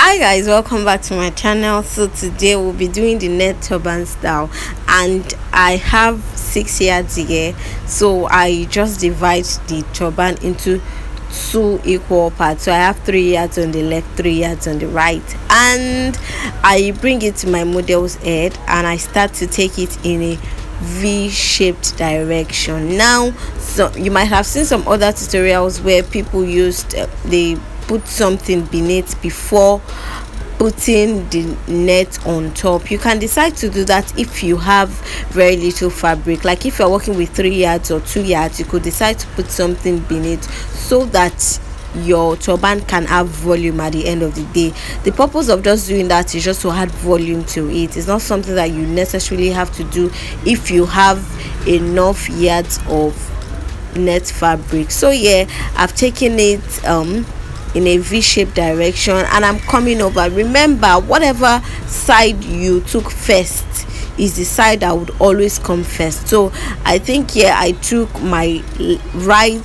Hi guys, welcome back to my channel. So today we'll be doing the net turban style, and I have 6 yards here. So I just divide the turban into two equal parts. So I have 3 yards on the left, 3 yards on the right, and I bring it to my model's head and I start to take it in a V-shaped direction. Now, so you might have seen some other tutorials where people used they put something beneath before putting the net on top. You can decide to do that if you have very little fabric. Like if you're working with 3 yards or 2 yards, you could decide to put something beneath so that your turban can have volume at the end of the day. The purpose of just doing that is just to add volume to it. It's not something that you necessarily have to do if you have enough yards of net fabric. So yeah, I've taken it in a V-shaped direction and I'm coming over. Remember, whatever side you took first is the side that would always come first. So I think here I took my right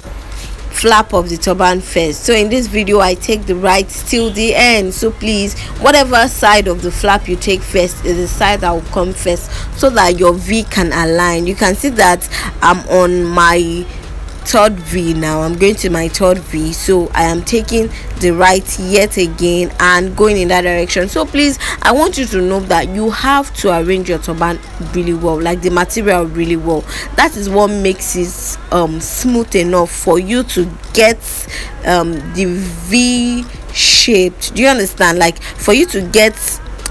flap of the turban first. So in this video I take the right till the end. So please, whatever side of the flap you take first is the side that will come first, so that your V can align. You can see that I'm on my third V now. I'm going to my third V, so I am taking the right yet again and going in that direction. So please, I want you to know that you have to arrange your turban really well, like the material really well. That is what makes it smooth enough for you to get the V shaped. Do you understand? Like for you to get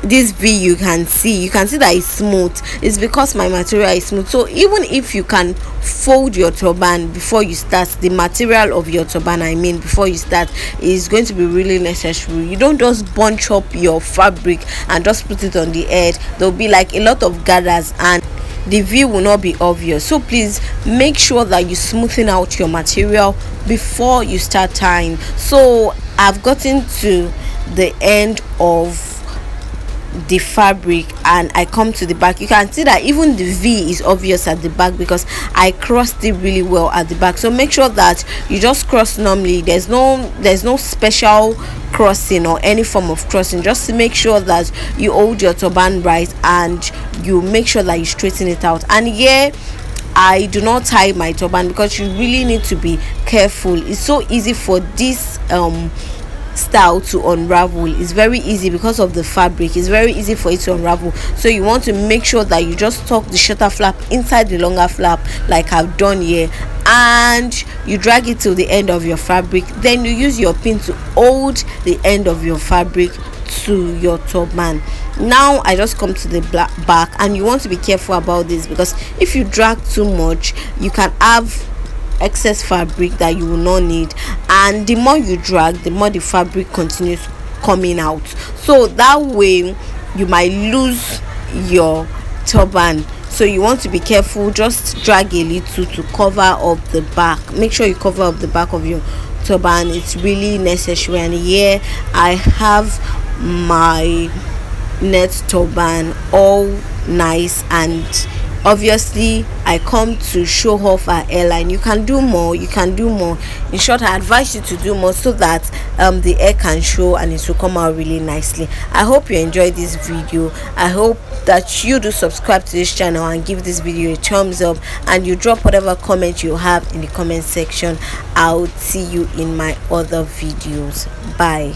this V, you can see that it's smooth. It's because my material is smooth. So even if you can fold your turban before you start, the material of your turban, I mean, before you start, is going to be really necessary. You don't just bunch up your fabric and just put it on the head. There'll be like a lot of gathers and the V will not be obvious. So please make sure that you smoothen out your material before you start tying. So I've gotten to the end of the fabric and I come to the back. You can see that even the V is obvious at the back because I crossed it really well at the back. So make sure that you just cross normally. There's no special crossing or any form of crossing. Just to make sure that you hold your turban right and you make sure that you straighten it out. And here I do not tie my turban because you really need to be careful. It's so easy for this style to unravel. It's very easy because of the fabric. It's very easy for it to unravel. So you want to make sure that you just tuck the shorter flap inside the longer flap like I've done here, and you drag it to the end of your fabric. Then you use your pin to hold the end of your fabric to your turban. Now I just come to the back, and you want to be careful about this because if you drag too much, you can have excess fabric that you will not need, and the more you drag, the more the fabric continues coming out. So that way you might lose your turban. So you want to be careful. Just drag a little to cover up the back. Make sure you cover up the back of your turban. It's really necessary. And here I have my net turban all nice, and obviously I come to show off our hairline. You can do more. In short, I advise you to do more so that the hair can show and it will come out really nicely. I hope you enjoyed this video. I hope that you do subscribe to this channel and give this video a thumbs up, and you drop whatever comment you have in the comment section. I'll see you in my other videos. Bye.